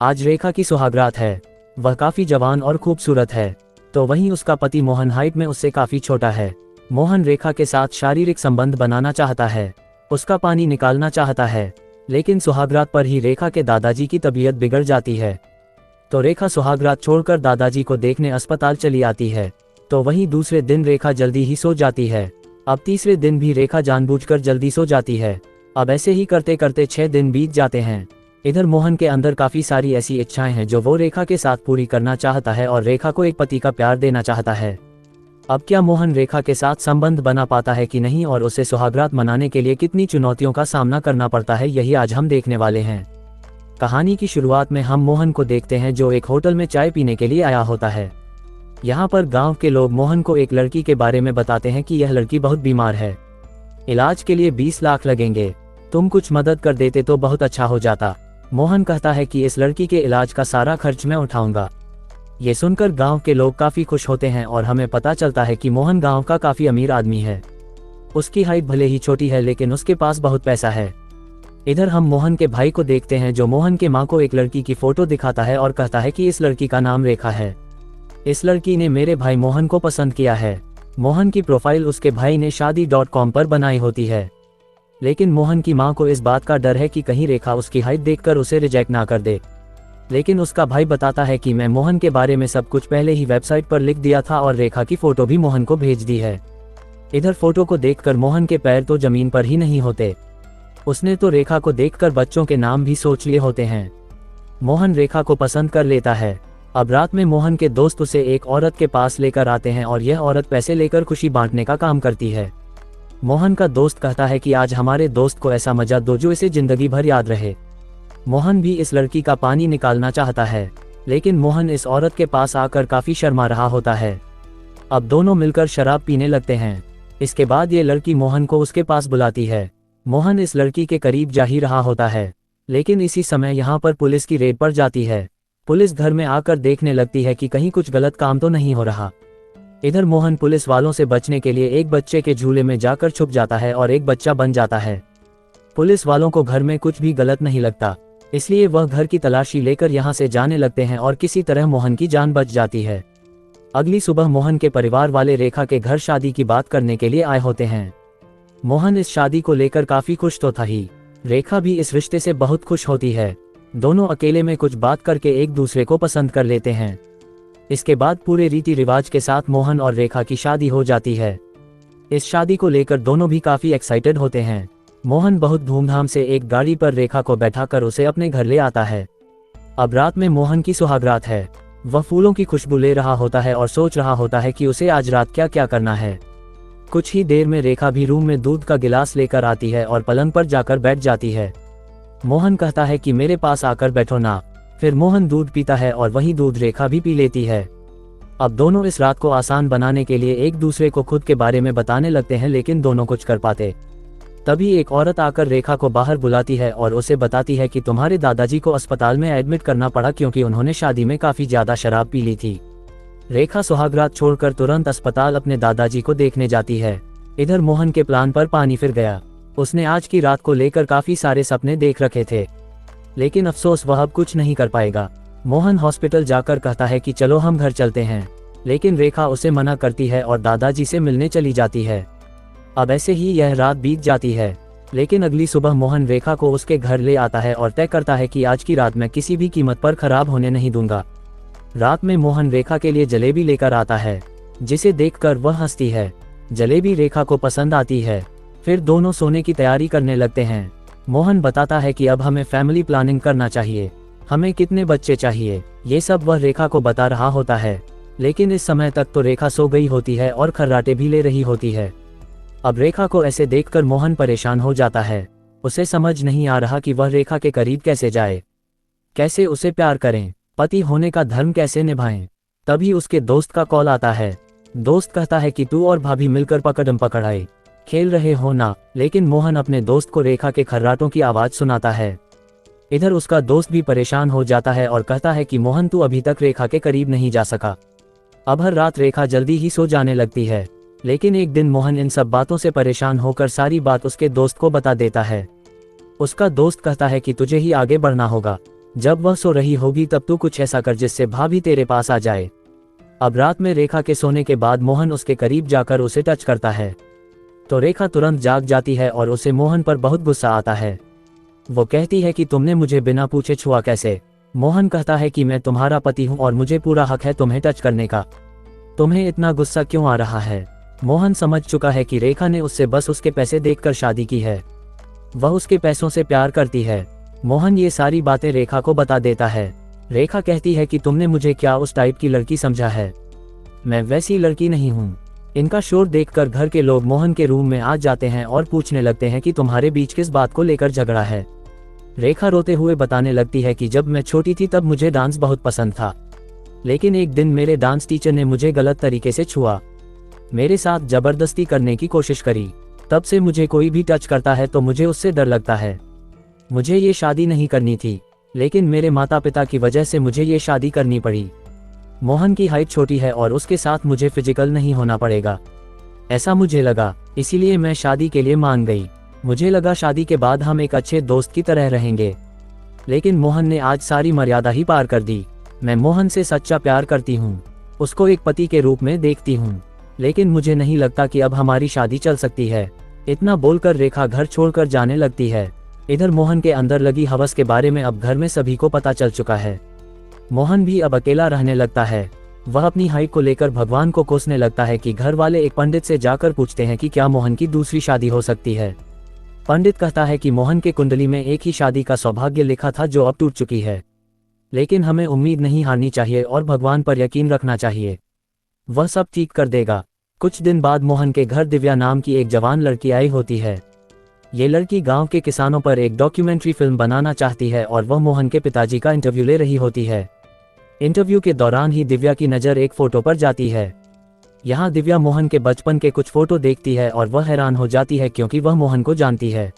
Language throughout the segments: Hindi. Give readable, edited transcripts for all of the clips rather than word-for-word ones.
आज रेखा की सुहागरात है। वह काफी जवान और खूबसूरत है, तो वहीं उसका पति मोहन हाइट में उससे काफी छोटा है। मोहन रेखा के साथ शारीरिक संबंध बनाना चाहता है, उसका पानी निकालना चाहता है, लेकिन सुहागरात पर ही रेखा के दादाजी की तबीयत बिगड़ जाती है। तो रेखा सुहागरात छोड़कर दादाजी को देखने अस्पताल चली आती है। तो वहीं दूसरे दिन रेखा जल्दी ही सो जाती है। अब तीसरे दिन भी रेखा जानबूझकर जल्दी सो जाती है। अब ऐसे ही करते करते 6 दिन बीत जाते हैं। इधर मोहन के अंदर काफी सारी ऐसी इच्छाएं हैं जो वो रेखा के साथ पूरी करना चाहता है और रेखा को एक पति का प्यार देना चाहता है। अब क्या मोहन रेखा के साथ संबंध बना पाता है कि नहीं, और उसे सुहागरात मनाने के लिए कितनी चुनौतियों का सामना करना पड़ता है, यही आज हम देखने वाले हैं। कहानी की शुरुआत में हम मोहन को देखते हैं जो एक होटल में चाय पीने के लिए आया होता है। यहाँ पर गांव के लोग मोहन को एक लड़की के बारे में बताते हैं कि यह लड़की बहुत बीमार है, इलाज के लिए 20 लाख लगेंगे, तुम कुछ मदद कर देते तो बहुत अच्छा हो जाता। मोहन कहता है कि इस लड़की के इलाज का सारा खर्च मैं उठाऊंगा। ये सुनकर गांव के लोग काफी खुश होते हैं और हमें पता चलता है कि मोहन गांव का काफी अमीर आदमी है। उसकी हाइट भले ही छोटी है लेकिन उसके पास बहुत पैसा है। इधर हम मोहन के भाई को देखते हैं जो मोहन के माँ को एक लड़की की फोटो दिखाता है और कहता है कि इस लड़की का नाम रेखा है। इस लड़की ने मेरे भाई मोहन को पसंद किया है। मोहन की प्रोफाइल उसके भाई ने शादी.com पर बनाई होती है, लेकिन मोहन की मां को इस बात का डर है कि कहीं रेखा उसकी हाइट देखकर उसे रिजेक्ट ना कर दे। लेकिन उसका भाई बताता है कि मैं मोहन के बारे में सब कुछ पहले ही वेबसाइट पर लिख दिया था और रेखा की फोटो भी मोहन को भेज दी है। इधर फोटो को देखकर मोहन के पैर तो जमीन पर ही नहीं होते। उसने तो रेखा को देखकर बच्चों के नाम भी सोच लिए होते हैं। मोहन रेखा को पसंद कर लेता है। अब रात में मोहन के दोस्त उसे एक औरत के पास लेकर आते हैं और यह औरत पैसे लेकर खुशी बांटने का काम करती है। मोहन का दोस्त कहता है कि आज हमारे दोस्त को ऐसा मजा दो जो इसे जिंदगी भर याद रहे। मोहन भी इस लड़की का पानी निकालना चाहता है, लेकिन मोहन इस औरत के पास आकर काफी शर्मा रहा होता है। अब दोनों मिलकर शराब पीने लगते हैं। इसके बाद ये लड़की मोहन को उसके पास बुलाती है। मोहन इस लड़की के करीब जा ही रहा होता है, लेकिन इसी समय यहाँ पर पुलिस की रेड पड़ जाती है। पुलिस घर में आकर देखने लगती है कि कहीं कुछ गलत काम तो नहीं हो रहा। इधर मोहन पुलिस वालों से बचने के लिए एक बच्चे के झूले में जाकर छुप जाता है और एक बच्चा बन जाता है। पुलिस वालों को घर में कुछ भी गलत नहीं लगता, इसलिए वह घर की तलाशी लेकर यहाँ से जाने लगते हैं और किसी तरह मोहन की जान बच जाती है। अगली सुबह मोहन के परिवार वाले रेखा के घर शादी की बात करने के लिए आए होते हैं। मोहन इस शादी को लेकर काफी खुश तो था ही, रेखा भी इस रिश्ते से बहुत खुश होती है। दोनों अकेले में कुछ बात करके एक दूसरे को पसंद कर लेते हैं। इसके बाद पूरे रीति रिवाज के साथ मोहन और रेखा की शादी हो जाती है। इस शादी को लेकर दोनों भी काफी एक्साइटेड होते हैं। मोहन बहुत धूमधाम से एक गाड़ी पर रेखा को बैठाकर उसे अपने घर ले आता है। अब रात में मोहन की सुहागरात है। वह फूलों की खुशबू ले रहा होता है और सोच रहा होता है कि उसे आज रात क्या क्या करना है। कुछ ही देर में रेखा भी रूम में दूध का गिलास लेकर आती है और पलंग पर जाकर बैठ जाती है। मोहन कहता है कि मेरे पास आकर बैठो ना। फिर मोहन दूध पीता है और वही दूध रेखा भी पी लेती है। अब दोनों इस रात को आसान बनाने के लिए एक दूसरे को खुद के बारे में बताने लगते हैं, लेकिन दोनों कुछ कर पाते। तभी एक औरत आकर रेखा को बाहर बुलाती है और उसे बताती है कि तुम्हारे दादाजी को अस्पताल में एडमिट करना पड़ा क्योंकि उन्होंने शादी में काफी ज्यादा शराब पी ली थी। रेखा सुहागरात छोड़कर तुरंत अस्पताल अपने दादाजी को देखने जाती है। इधर मोहन के प्लान पर पानी फिर गया। उसने आज की रात को लेकर काफी सारे सपने देख रखे थे, लेकिन अफसोस वह अब कुछ नहीं कर पाएगा। मोहन हॉस्पिटल जाकर कहता है कि चलो हम घर चलते हैं, लेकिन रेखा उसे मना करती है और दादाजी से मिलने चली जाती है। अब ऐसे ही यह रात बीत जाती है, लेकिन अगली सुबह मोहन रेखा को उसके घर ले आता है और तय करता है कि आज की रात मैं किसी भी कीमत पर खराब होने नहीं दूंगा। रात में मोहन रेखा के लिए जलेबी लेकर आता है, जिसे देखकर वह हंसती है। जलेबी रेखा को पसंद आती है। फिर दोनों सोने की तैयारी करने लगते हैं। मोहन बताता है कि अब हमें फैमिली प्लानिंग करना चाहिए, हमें कितने बच्चे चाहिए, ये सब वह रेखा को बता रहा होता है। लेकिन इस समय तक तो रेखा सो गई होती है और खर्राटे भी ले रही होती है। अब रेखा को ऐसे देखकर मोहन परेशान हो जाता है। उसे समझ नहीं आ रहा कि वह रेखा के करीब कैसे जाए, कैसे उसे प्यार करें, पति होने का धर्म कैसे निभाएं। तभी उसके दोस्त का कॉल आता है। दोस्त कहता है कि तू और भाभी मिलकर पकड़म पकड़ाई खेल रहे हो ना, लेकिन मोहन अपने दोस्त को रेखा के खर्राटों की आवाज सुनाता है। इधर उसका दोस्त भी परेशान हो जाता है और कहता है कि मोहन तू अभी तक रेखा के करीब नहीं जा सका। अब हर रात रेखा जल्दी ही सो जाने लगती है, लेकिन एक दिन मोहन इन सब बातों से परेशान होकर सारी बात उसके दोस्त को बता देता है। उसका दोस्त कहता है कि तुझे ही आगे बढ़ना होगा, जब वह सो रही होगी तब तू कुछ ऐसा कर जिससे भाभी तेरे पास आ जाए। अब रात में रेखा के सोने के बाद मोहन उसके करीब जाकर उसे टच करता है तो रेखा तुरंत जाग जाती है और उसे मोहन पर बहुत गुस्सा आता है। वो कहती है कि तुमने मुझे बिना पूछे छुआ कैसे। मोहन कहता है कि मैं तुम्हारा पति हूं और मुझे पूरा हक है तुम्हें टच करने का। तुम्हें इतना गुस्सा क्यों आ रहा है। मोहन समझ चुका है कि रेखा ने उससे बस उसके पैसे देखकर शादी की है। वह उसके पैसों से प्यार करती है। मोहन ये सारी बातें रेखा को बता देता है। रेखा कहती है कि तुमने मुझे क्या उस टाइप की लड़की समझा है, मैं वैसी लड़की नहीं हूँ। इनका शोर देखकर घर के लोग मोहन के रूम में आ जाते हैं और पूछने लगते हैं कि तुम्हारे बीच किस बात को लेकर झगड़ा है। रेखा रोते हुए बताने लगती है कि जब मैं छोटी थी तब मुझे डांस बहुत पसंद था, लेकिन एक दिन मेरे डांस टीचर ने मुझे गलत तरीके से छुआ, मेरे साथ जबरदस्ती करने की कोशिश करी। तब से मुझे कोई भी टच करता है तो मुझे उससे डर लगता है। मुझे ये शादी नहीं करनी थी, लेकिन मेरे माता पिता की वजह से मुझे ये शादी करनी पड़ी। मोहन की हाइट छोटी है और उसके साथ मुझे फिजिकल नहीं होना पड़ेगा, ऐसा मुझे लगा, इसीलिए मैं शादी के लिए मान गई। मुझे लगा शादी के बाद हम एक अच्छे दोस्त की तरह रहेंगे, लेकिन मोहन ने आज सारी मर्यादा ही पार कर दी। मैं मोहन से सच्चा प्यार करती हूँ, उसको एक पति के रूप में देखती हूँ, लेकिन मुझे नहीं लगता कि अब हमारी शादी चल सकती है। इतना बोलकर रेखा घर छोड़कर जाने लगती है। इधर मोहन के अंदर लगी हवस के बारे में अब घर में सभी को पता चल चुका है। मोहन भी अब अकेला रहने लगता है। वह अपनी हाइट को लेकर भगवान को कोसने लगता है कि घर वाले एक पंडित से जाकर पूछते हैं कि क्या मोहन की दूसरी शादी हो सकती है। पंडित कहता है कि मोहन के कुंडली में एक ही शादी का सौभाग्य लिखा था जो अब टूट चुकी है, लेकिन हमें उम्मीद नहीं हारनी चाहिए और भगवान पर यकीन रखना चाहिए, वह सब ठीक कर देगा। कुछ दिन बाद मोहन के घर दिव्या नाम की एक जवान लड़की आई होती है। ये लड़की गांव के किसानों पर एक डॉक्यूमेंट्री फिल्म बनाना चाहती है और वह मोहन के पिताजी का इंटरव्यू ले रही होती है। इंटरव्यू के दौरान ही दिव्या की नज़र एक फोटो पर जाती है। यहाँ दिव्या मोहन के बचपन के कुछ फोटो देखती है और वह हैरान हो जाती है क्योंकि वह मोहन को जानती है।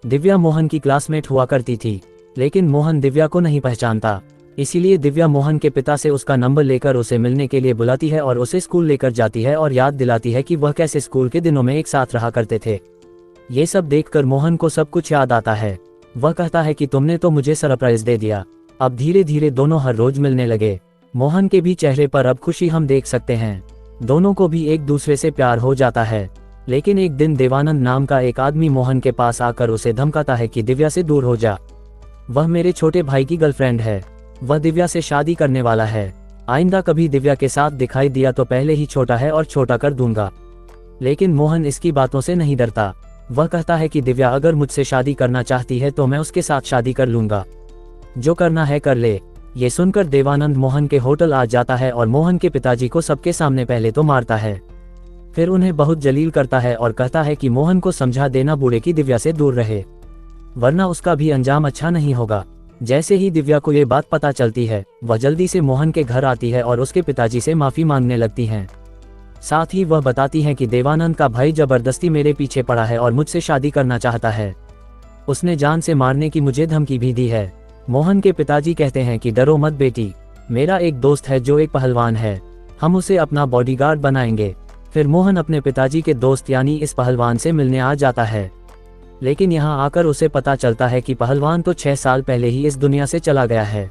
दिव्या मोहन की क्लासमेट हुआ करती थी, लेकिन मोहन दिव्या को नहीं पहचानता, इसीलिए दिव्या मोहन के पिता से उसका नंबर लेकर उसे मिलने के लिए बुलाती है और उसे स्कूल लेकर जाती है और याद दिलाती है कि वह कैसे स्कूल के दिनों में एक साथ रहा करते थे। ये सब देखकर मोहन को सब कुछ याद आता है। वह कहता है कि तुमने तो मुझे सरप्राइज दे दिया। अब धीरे धीरे दोनों हर रोज मिलने लगे। मोहन के भी चेहरे पर अब खुशी हम देख सकते हैं। दोनों को भी एक दूसरे से प्यार हो जाता है। लेकिन एक दिन देवानंद नाम का एक आदमी मोहन के पास आकर उसे धमकाता है कि दिव्या से दूर हो जा, वह मेरे छोटे भाई की गर्लफ्रेंड है, वह दिव्या से शादी करने वाला है। आइंदा कभी दिव्या के साथ दिखाई दिया तो पहले ही छोटा है और छोटा कर दूंगा। लेकिन मोहन इसकी बातों से नहीं डरता। वह कहता है कि दिव्या अगर मुझसे शादी करना चाहती है तो मैं उसके साथ शादी कर लूंगा, जो करना है कर ले। ये सुनकर देवानंद मोहन के होटल आ जाता है और मोहन के पिताजी को सबके सामने पहले तो मारता है, फिर उन्हें बहुत जलील करता है और कहता है कि मोहन को समझा देना बूढ़े की दिव्या से दूर रहे, वरना उसका भी अंजाम अच्छा नहीं होगा। जैसे ही दिव्या को ये बात पता चलती है, वह जल्दी से मोहन के घर आती है और उसके पिताजी से माफी मांगने लगती हैं। साथ ही वह बताती हैं कि देवानंद का भाई जबरदस्ती मेरे पीछे पड़ा है और मुझसे शादी करना चाहता है, उसने जान से मारने की मुझे धमकी भी दी है। मोहन के पिताजी कहते हैं कि डरो मत बेटी, मेरा एक दोस्त है जो एक पहलवान है, हम उसे अपना बॉडीगार्ड बनाएंगे। फिर मोहन अपने पिताजी के दोस्त यानी इस पहलवान से मिलने आ जाता है, लेकिन यहाँ आकर उसे पता चलता है कि पहलवान तो 6 साल पहले ही इस दुनिया से चला गया है,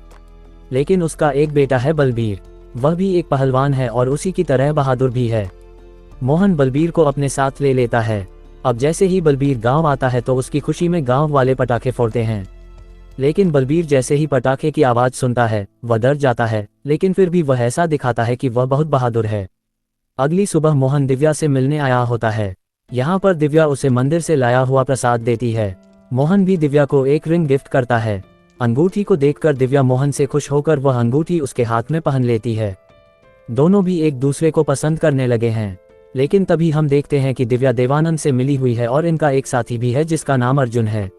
लेकिन उसका एक बेटा है बलबीर, वह भी एक पहलवान है और उसी की तरह बहादुर भी है। मोहन बलबीर को अपने साथ ले लेता है। अब जैसे ही बलबीर गांव आता है तो उसकी खुशी में गांव वाले पटाखे फोड़ते हैं, लेकिन बलबीर जैसे ही पटाखे की आवाज़ सुनता है वह डर जाता है, लेकिन फिर भी वह ऐसा दिखाता है कि वह बहुत बहादुर है। अगली सुबह मोहन दिव्या से मिलने आया होता है। यहाँ पर दिव्या उसे मंदिर से लाया हुआ प्रसाद देती है। मोहन भी दिव्या को एक रिंग गिफ्ट करता है। अंगूठी को देखकर दिव्या मोहन से खुश होकर वह अंगूठी उसके हाथ में पहन लेती है। दोनों भी एक दूसरे को पसंद करने लगे हैं, लेकिन तभी हम देखते हैं कि दिव्या देवानंद से मिली हुई है और इनका एक साथी भी है जिसका नाम अर्जुन है।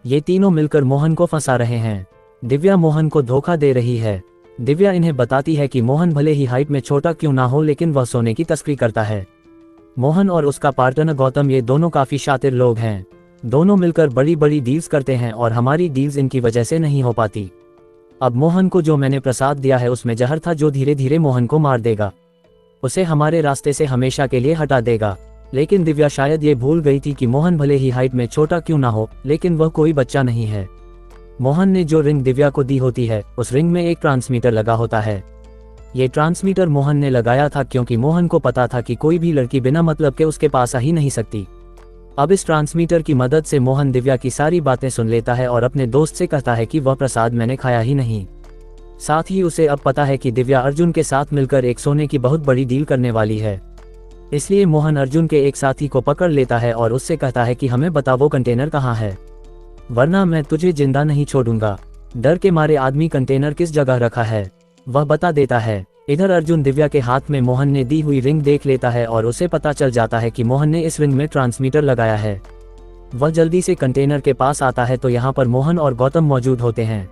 ये तीनों मिलकर मोहन को फंसा रहे हैं। दिव्या मोहन को धोखा दे रही है। दिव्या इन्हें बताती है कि मोहन भले ही हाइट में छोटा क्यों ना हो, लेकिन वह सोने की तस्करी करता है। मोहन और उसका पार्टनर गौतम ये दोनों काफी शातिर लोग हैं। दोनों मिलकर बड़ी बड़ी डील्स करते हैं और हमारी डील्स इनकी वजह से नहीं हो पाती। अब मोहन को जो मैंने प्रसाद दिया है उसमें जहर था जो धीरे धीरे मोहन को मार देगा, उसे हमारे रास्ते से हमेशा के लिए हटा देगा। लेकिन दिव्या शायद ये भूल गई थी कि मोहन भले ही हाइट में छोटा क्यों ना हो, लेकिन वह कोई बच्चा नहीं है। मोहन ने जो रिंग दिव्या को दी होती है उस रिंग में एक ट्रांसमीटर लगा होता है। ये ट्रांसमीटर मोहन ने लगाया था क्योंकि मोहन को पता था कि कोई भी लड़की बिना मतलब के उसके पास आ ही नहीं सकती। अब इस ट्रांसमीटर की मदद से मोहन दिव्या की सारी बातें सुन लेता है और अपने दोस्त से कहता है कि वह प्रसाद मैंने खाया ही नहीं। साथ ही उसे अब पता है कि दिव्या अर्जुन के साथ मिलकर एक सोने की बहुत बड़ी डील करने वाली है। इसलिए मोहन अर्जुन के एक साथी को पकड़ लेता है और उससे कहता है कि हमें बता वो कंटेनर कहाँ है, वरना मैं तुझे जिंदा नहीं छोड़ूंगा। डर के मारे आदमी कंटेनर किस जगह रखा है वह बता देता है। इधर अर्जुन दिव्या के हाथ में मोहन ने दी हुई रिंग देख लेता है और उसे पता चल जाता है कि मोहन ने इस रिंग में ट्रांसमीटर लगाया है। वह जल्दी से कंटेनर के पास आता है तो यहाँ पर मोहन और गौतम मौजूद होते हैं।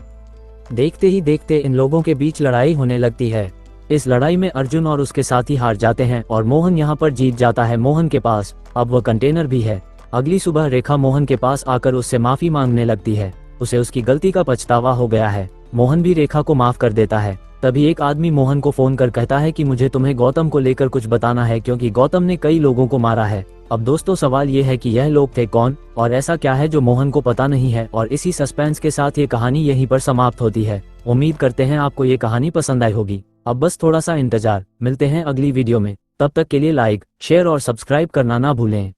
देखते ही देखते इन लोगों के बीच लड़ाई होने लगती है। इस लड़ाई में अर्जुन और उसके साथी हार जाते हैं और मोहन यहाँ पर जीत जाता है। मोहन के पास अब वह कंटेनर भी है। अगली सुबह रेखा मोहन के पास आकर उससे माफी मांगने लगती है। उसे उसकी गलती का पछतावा हो गया है। मोहन भी रेखा को माफ कर देता है। तभी एक आदमी मोहन को फोन कर कहता है कि मुझे तुम्हें गौतम को लेकर कुछ बताना है क्योंकि गौतम ने कई लोगों को मारा है। अब दोस्तों सवाल ये है कि यह लोग थे कौन और ऐसा क्या है जो मोहन को पता नहीं है, और इसी सस्पेंस के साथ ये कहानी यहीं पर समाप्त होती है। उम्मीद करते हैं आपको ये कहानी पसंद आई होगी। अब बस थोड़ा सा इंतजार, मिलते हैं अगली वीडियो में। तब तक के लिए लाइक, शेयर और सब्सक्राइब करना ना भूलें।